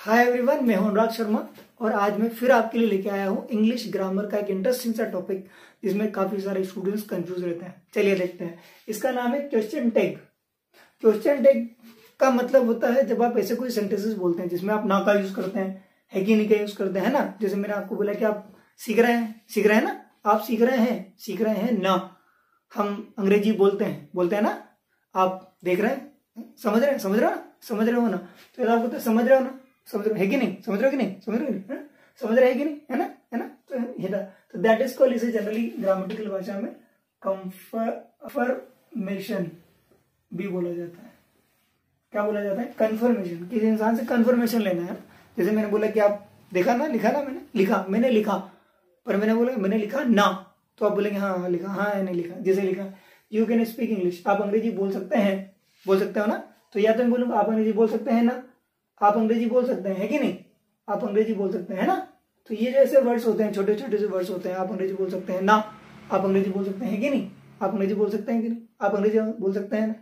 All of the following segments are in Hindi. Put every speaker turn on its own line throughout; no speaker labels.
हाय एवरीवन, मैं हूं अनुराग शर्मा और आज मैं फिर आपके लिए लेके आया हूं इंग्लिश ग्रामर का एक इंटरेस्टिंग सा टॉपिक जिसमें काफी सारे स्टूडेंट्स कंफ्यूज रहते हैं। चलिए देखते हैं। इसका नाम है क्वेश्चन टैग। क्वेश्चन टैग का मतलब होता है जब आप ऐसे कोई सेंटेंसेस बोलते हैं जिसमें आप ना का यूज करते हैं, है कि नहीं का यूज करते हैं ना। जैसे मैंने आपको बोला कि आप सीख रहे हैं ना, आप सीख रहे हैं ना। हम अंग्रेजी बोलते हैं ना। आप देख रहे हैं, समझ रहे हो ना। तो आपको तो समझ रहे हो ना, समझ रहे हो है कि नहीं, समझ रहे हो कि नहीं, समझ रहे हैं कि नहीं, है ना। तो दैट इज कॉल्ड, इसे जनरली ग्रामेटिकल भाषा में कंफर्मेशन भी बोला जाता है। क्या बोला जाता है? कंफर्मेशन। किसी इंसान से कंफर्मेशन लेना है। जैसे मैंने बोला कि आप लिखा ना, मैंने लिखा, पर मैंने बोला मैंने लिखा ना, तो आप बोलेंगे हाँ लिखा, हाँ नहीं लिखा। जैसे लिखा यू कैन स्पीक इंग्लिश, आप अंग्रेजी बोल सकते हो ना। तो या तो मैं बोलूंगा आप अंग्रेजी बोल सकते हैं ना, आप अंग्रेजी बोल सकते हैं, है कि नहीं, आप अंग्रेजी बोल सकते हैं ना। तो ये जैसे वर्ड्स होते हैं, छोटे छोटे से वर्ड्स होते हैं। आप अंग्रेजी बोल सकते हैं ना, आप अंग्रेजी बोल सकते हैं कि नहीं, आप अंग्रेजी बोल सकते हैं कि नहीं, आप अंग्रेजी बोल सकते हैं ना।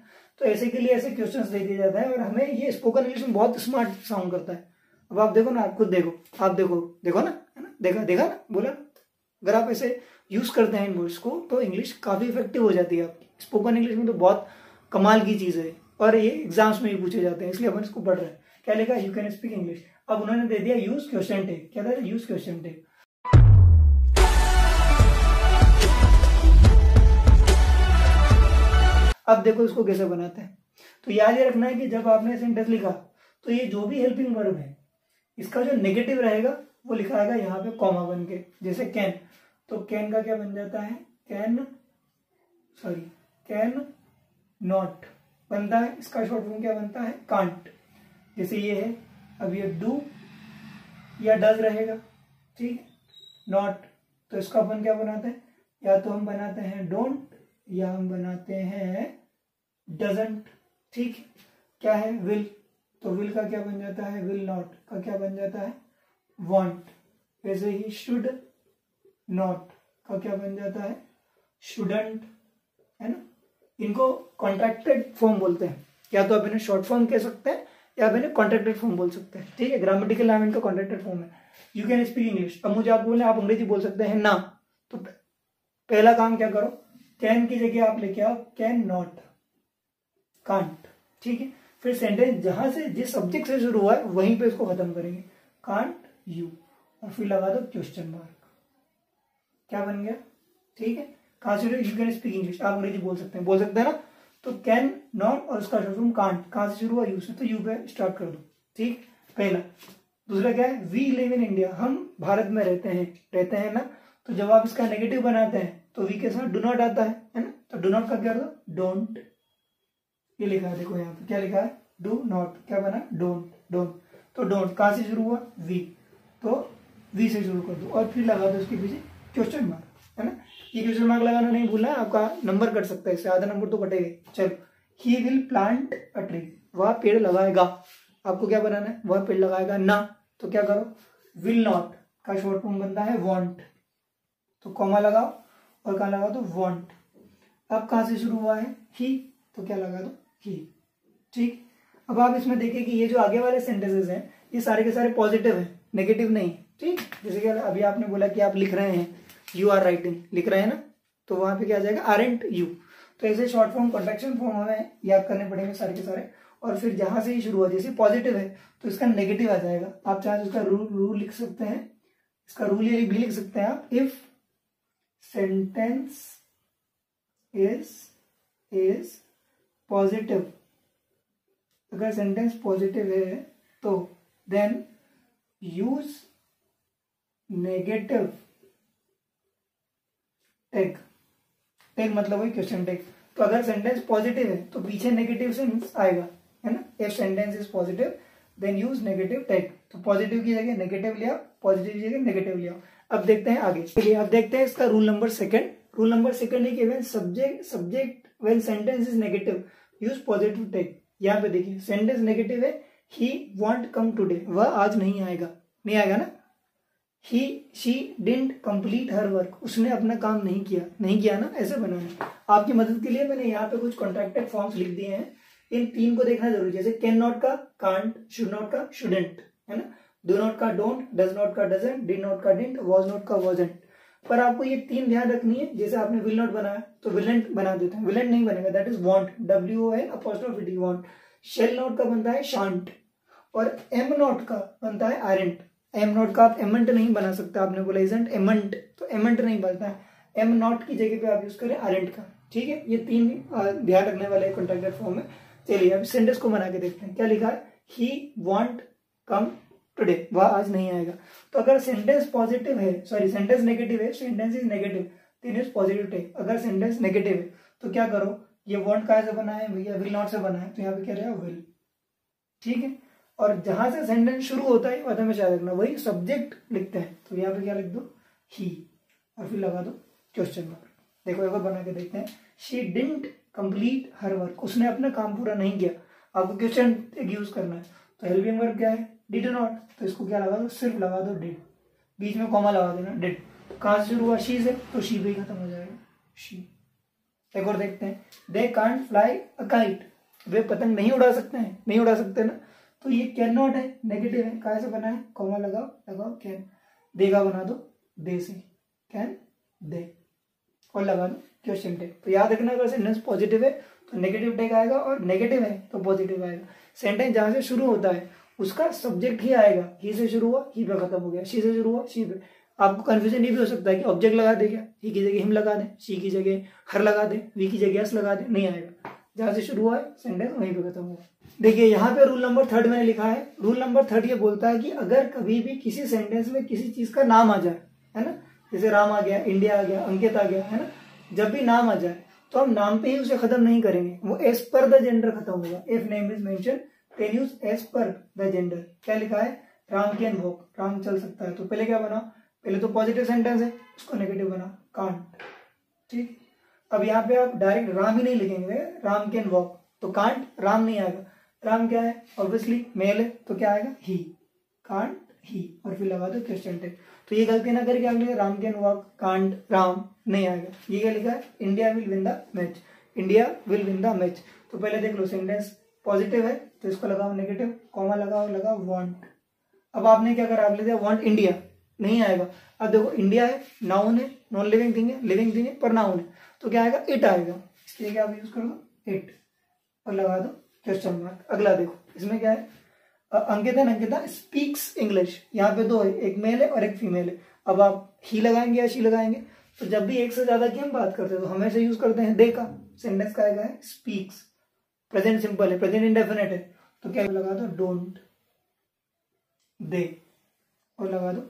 तो ऐसे के लिए ऐसे क्वेश्चंस दे दिया जाता है और हमें ये स्पोकन इंग्लिश में बहुत स्मार्ट साउंड करता है। अब आप देखो ना, आप खुद देखो, आप देखो ना, है ना, देखा ना, बोला। अगर आप ऐसे यूज करते हैं इन वर्ड्स को तो इंग्लिश काफी इफेक्टिव हो जाती है आपकी। स्पोकन इंग्लिश में तो बहुत कमाल की चीज है और ये एग्जाम्स में भी पूछे जाते हैं, इसलिए अपन इसको पढ़ रहे हैं। क्या लिखा? You can speak English. अब उन्होंने दे दिया यूज क्वेश्चन टैग। क्या था? Use question tag. अब देखो इसको कैसे बनाते हैं। तो याद ये रखना है कि जब आपने सेंटेंस लिखा तो ये जो भी हेल्पिंग वर्ब है इसका जो नेगेटिव रहेगा वो लिखा आएगा यहाँ पे कॉमा बन के। जैसे कैन, तो कैन का क्या बन जाता है? कैन नॉट बनता है। इसका शॉर्ट फॉर्म क्या बनता है? कांट। जैसे ये है, अब ये डू या डज रहेगा, ठीक। नॉट, तो इसका अपन क्या बनाते हैं? या तो हम बनाते हैं डोंट या हम बनाते हैं डजंट, ठीक। क्या है? विल, तो विल का क्या बन जाता है? विल नॉट का क्या बन जाता है? वॉन्ट। ऐसे ही शुड नॉट का क्या बन जाता है? शुडंट, है ना। इनको कॉन्ट्रैक्टेड फॉर्म बोलते हैं। या तो आप इन्हें शॉर्ट फॉर्म कह सकते हैं या आप इन्हें कॉन्ट्रैक्टेड फॉर्म बोल सकते हैं, ठीक है। ग्रामेटिकल नाम इनका कॉन्ट्रैक्टेड फॉर्म है। You can speak English. अब मुझे आप बोले आप अंग्रेजी बोल सकते हैं ना, तो पहला काम क्या करो, कैन की जगह आप लेके आओ कैन नॉट, कांट, ठीक है। फिर सेंटेंस जहां से जिस सब्जेक्ट से शुरू हुआ है वहीं पे इसको खत्म करेंगे, कांट यू, और फिर लगा दो क्वेश्चन मार्क। क्या बन गया? ठीक है। कहां से यू कैन स्पीक इंग्लिश, आप अंग्रेजी बोल सकते हैं ना। तो कैन नॉट और उसका शॉर्ट फॉर्म कांट, कहां से शुरू हुआ? यू से, तो यू पे स्टार्ट कर दो, ठीक। पहला। दूसरा क्या है? वी लिव इन इंडिया, हम भारत में रहते हैं ना। तो जब आप इसका नेगेटिव बनाते हैं तो वी के साथ डू नॉट आता है ना। तो डू नॉट का क्या दो? डोंट। ये लिखा है, देखो यहाँ पे क्या लिखा है? Do not. क्या बना? डोंट। तो डोंट कहां से शुरू हुआ? वी, तो वी से शुरू कर दो और फिर लगा दो उसके पीछे क्वेश्चन मार्क, है ना। ये क्वेश्चन मार्क लगाना नहीं भूलना है, आपका नंबर कट सकता है, इससे आधा नंबर तो कटेगा। चलो, he will plant a tree, वह पेड़ लगाएगा। आपको क्या बनाना है? वह पेड़ लगाएगा ना। तो क्या करो? विल नॉट का शॉर्ट फॉर्म बनता है वॉन्ट, तो कॉमा लगाओ और कहाँ लगा दो? वॉन्ट। अब कहां से शुरू हुआ है? ही, तो क्या लगा दो? ही, ठीक। अब आप इसमें देखिए कि ये जो आगे वाले सेंटेंसेस हैं ये सारे के सारे पॉजिटिव हैं, नेगेटिव नहीं, ठीक। जैसे कि अभी आपने बोला कि आप लिख रहे हैं, यू आर राइटिंग, लिख रहे हैं ना, तो वहां पे क्या आ जाएगा? Aren't you. तो ऐसे शॉर्ट फॉर्म कॉन्ट्रैक्शन फॉर्म हमें याद करने पड़ेंगे सारे के सारे। और फिर जहां से ही शुरू हुआ, जैसे पॉजिटिव है तो इसका नेगेटिव आ जाएगा। आप चाहे उसका रूल लिख सकते हैं, इसका रूल ये भी लिख सकते हैं आप, इफ सेंटेंस इज पॉजिटिव, अगर सेंटेंस पॉजिटिव है तो then use negative tag. Tag मतलब वही क्वेश्चन टैग। तो अगर सेंटेंस पॉजिटिव है तो पीछे नेगेटिव सेंस आएगा, है ना। If sentence is positive then use negative tag. तो पॉजिटिव की जगह नेगेटिव लिया, पॉजिटिव की जगह नेगेटिव लिया। अब देखते हैं आगे। चलिए अब देखते हैं इसका rule number second. Rule number second है कि when subject when sentence is negative use positive tag. यहाँ पे देखिए सेंटेंस नेगेटिव है, ही वॉन्ट कम टूडे, वह आज नहीं आएगा ना। He she didn't complete her work, उसने अपना काम नहीं किया ना। ऐसे बनाना। आपकी मदद के लिए मैंने यहाँ पे कुछ कॉन्ट्रैक्टेड फॉर्म्स लिख दिए हैं। इन तीन को देखना जरूरी, जैसे कैन नॉट का कांट, शुड नॉट का शुडेंट, है ना। डू नॉट का डोंट, डज नॉट का डजंट, डिड नॉट का डिडंट, वाज नॉट का वाजंट। पर आपको ये 3 ध्यान रखनी है। जैसे आपने विल नॉट बनाया तो विलेंट बना देते हैं, विलेंट नहीं बनेगा, that is want, WON'', want. Shall not का बनता है शांट, और एम नॉट का बनता है आरेंट। एम नॉट का आप एमेंट नहीं बना सकते, आपने बोला इजंट एमेंट, तो एमेंट नहीं बनता है, एम नॉट की जगह पे आप यूज करें आरेंट का, ठीक है। ये 3 ध्यान रखने वाले कॉन्ट्रैक्टेड फॉर्म है। चलिए अब सेंटेंस को बना के देखते हैं। क्या लिखा है, ही वॉन्ट कम टुडे, वह आज नहीं आएगा। तो अगर सेंटेंस पॉजिटिव है, सॉरी सेंटेंस नेगेटिव है, सेंटेंस इज नेगेटिव, तीन इज पॉजिटिव टेक। अगर सेंटेंस नेगेटिव है तो क्या करो, ये वॉन्ट कहाँ से बना है भैया, विल नॉट से बना है, तो यहाँ पे क्या रहेगा विल, ठीक है। और जहां से सेंटेंस शुरू होता है वह हमेशा याद रखना, वही सब्जेक्ट लिखते हैं, तो यहाँ पे क्या लिख दो, ही, और फिर लगा दो क्वेश्चन मार्क। देखो एक बार बना के देखते हैं। She didn't complete her work, उसने अपना काम पूरा नहीं किया। आपको क्वेश्चन यूज करना है, तो हेल्पिंग वर्ब क्या है, डिड नॉट, तो इसको क्या लगा दो, सिर्फ लगा दो डिड, बीच में कॉमा लगा देना, डिड। कहां से शुरू हुआ, शी से, तो शी भी खत्म हो जाएगा, शी। एक और देखते हैं, they can't fly a kite, वे पतंग नहीं उड़ा सकते हैं, नहीं उड़ा सकते ना, तो ये कैन नॉट है, नेगेटिव है, कहां से बना है, कॉमा लगाओ, लगाओ कैन, देगा बना दो दे से, कैन दे, और लगा दो क्वेश्चन टेक। तो याद रखना, अगर सेंटेंस पॉजिटिव है तो नेगेटिव टेक आएगा, और नेगेटिव है तो पॉजिटिव आएगा। सेंटेंस जहां से शुरू होता है उसका सब्जेक्ट ही आएगा, ही से शुरू हुआ ही पे खत्म हो गया, शी से शुरू हुआ शी पे। आपको कंफ्यूजन ये भी हो सकता है कि ऑब्जेक्ट लगा दे क्या, ही की जगह हिम लगा दे, शी की जगह हर लगा दे, वी की जगह एस लगा दे, नहीं आएगा। जहां से शुरू हुआ है सेंटेंस वहीं पे खत्म हुआ। देखिए यहाँ पे रूल नंबर 3 मैंने लिखा है। रूल नंबर 3 ये बोलता है कि अगर कभी भी किसी सेंटेंस में किसी चीज का नाम आ जाए, है ना, जैसे राम आ गया, इंडिया आ गया, अंकित आ गया, है ना, जब भी नाम आ जाए तो हम नाम पे ही उसे खत्म नहीं करेंगे, वो एज पर द जेंडर खत्म होगा। If name is mention can use as per the gender. क्या लिखा है, राम कैन वॉक, राम चल सकता है, तो पहले क्या बना, पहले तो पॉजिटिव सेंटेंस है, उसको नेगेटिव बना कांट, ठीक। अब यहाँ पे आप डायरेक्ट राम ही नहीं लिखेंगे, राम कैन वॉक, तो कांट राम नहीं आएगा। राम क्या है, ऑब्वियसली मेल है, तो क्या आएगा, ही, कांट ही, और फिर लगा दो क्वेश्चन टेक। तो ये गलती ना करके आप Ram can walk, can't Ram नहीं आएगा। ये क्या लिखा है, India will win the match, India will win the match. तो पहले देख लो सेंटेंस पॉजिटिव है तो इसको लगाओ नेगेटिव, कॉमा लगाओ, लगाओ वांट। अब आपने क्या करा, आप ले दिया वांट इंडिया, नहीं आएगा। अब देखो इंडिया है, नाउन है, नॉन लिविंग थिंग है, लिविंग थिंग है पर नाउन है, तो क्या आएगा, इट आएगा। इसके लिए आप यूज कर दो इट, और लगा दो क्वेश्चन मार्क। अगला देखो, इसमें क्या है, अंकिता अंकिता स्पीक्स इंग्लिश, यहाँ पे 2 है, एक मेल है और एक फीमेल है। अब आप ही लगाएंगे या शी लगाएंगे, तो जब भी एक से ज्यादा की हम बात करते हैं तो हमेशा यूज करते हैं दे का। सेंटेंस का है स्पीक्स, प्रेजेंट सिंपल है, प्रेजेंट इंडेफिनिट है, तो क्या लगा दो डोंट दे, और लगा दो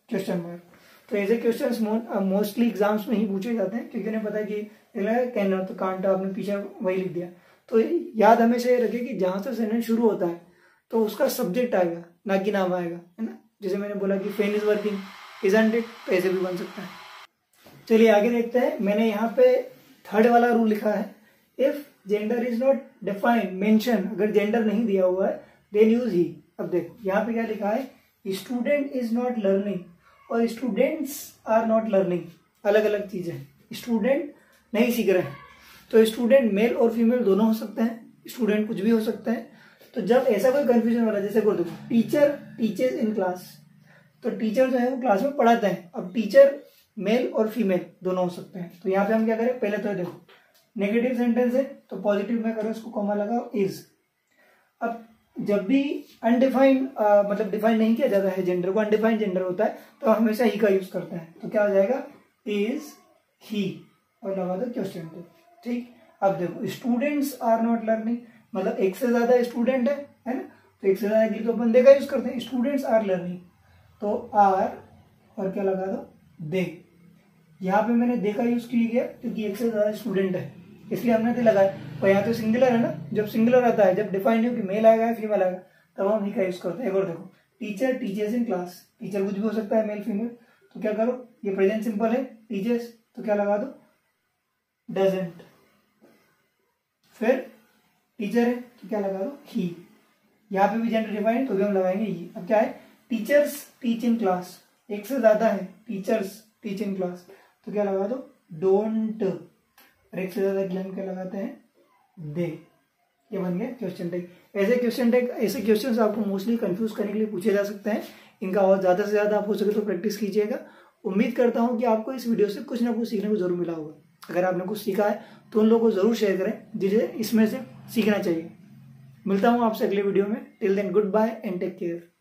क्वेश्चन मार्क। तो ऐसे क्वेश्चंस मोस्टली एग्जाम्स में ही पूछे जाते हैं, क्योंकि उन्हें पता है कि कैन तो कांट आपने पीछे वही लिख दिया। तो याद हमेशा ये रखे कि जहां से सेंटेंस शुरू होता है तो उसका सब्जेक्ट आएगा, ना कि नाम आएगा, है ना। जैसे मैंने बोला कि फेन इज वर्किंग, इजंट इट, तो ऐसे भी बन सकता है। चलिए आगे देखते हैं। मैंने यहाँ पे 3rd वाला रूल लिखा है, if gender is not defined mention, अगर जेंडर नहीं दिया हुआ है देन यूज ही। अब देखो यहाँ पे क्या लिखा है, स्टूडेंट इज नॉट लर्निंग और स्टूडेंट्स आर नॉट लर्निंग, अलग अलग चीजें। स्टूडेंट नहीं सीख रहे हैं, तो स्टूडेंट मेल और फीमेल दोनों हो सकते हैं, स्टूडेंट कुछ भी हो सकता है। तो जब ऐसा कोई कंफ्यूजन हो रहा है, जैसे बोल दो टीचर टीचर्स इन क्लास, तो टीचर जो है वो क्लास में पढ़ाते हैं। अब टीचर मेल और फीमेल दोनों हो सकते हैं, तो यहाँ पे हम क्या करें, पहले तो देखो नेगेटिव सेंटेंस है तो पॉजिटिव में करो, इसको कॉमा लगाओ इज। अब जब भी अनडिफाइंड मतलब डिफाइन नहीं किया जाता है जेंडर को, अनडिफाइंड जेंडर होता है तो हमेशा ही का यूज करते हैं, तो क्या हो जाएगा इज ही, और लगा दो क्वेश्चन टेक, ठीक। अब देखो स्टूडेंट्स आर नॉट लर्निंग, मतलब एक से ज्यादा स्टूडेंट है ना, तो एक से ज्यादा के लिए तो अपन दे का यूज करते हैं। स्टूडेंट्स आर लर्निंग, तो आर और क्या लगा दो दे। यहाँ पे मैंने दे का यूज किया क्योंकि एक से ज्यादा स्टूडेंट है, इसलिए हमने दे लगाया। और यहाँ तो सिंगुलर है ना, जब सिंगुलर आता है, जब डिफाइंड हो कि मेल आएगा फीमेल आएगा, तब हम ही का यूज करते हैं। एक और देखो teacher teachers in class, teacher कुछ भी हो सकता है मेल फीमेल, तो क्या करो, ये प्रेजेंट सिंपल है टीचर्स, तो क्या लगा दो डजंट। फिर टीचर है तो क्या लगा दो ही, यहाँ पे भी जेंडर डिफाइंड तो भी हम लगाएंगे ही। अब क्या है, टीचर्स टीच इन क्लास, एक से ज्यादा है, टीचर्स टीच इन क्लास, तो क्या लगा दो डोंट, और एक से ज्यादा के लिए हम क्या लगाते हैं दे, ये बन गया क्वेश्चन टैग। ऐसे क्वेश्चंस आपको मोस्टली कंफ्यूज करने के लिए पूछे जा सकते हैं। इनका और ज्यादा से ज्यादा आप हो सके तो प्रैक्टिस कीजिएगा। उम्मीद करता हूं कि आपको इस वीडियो से कुछ ना कुछ सीखने को जरूर मिला होगा। अगर आपने कुछ सीखा है तो उन लोगों को जरूर शेयर करें जिसे इसमें से सीखना चाहिए। मिलता हूं आपसे अगले वीडियो में। Till then good bye and take care.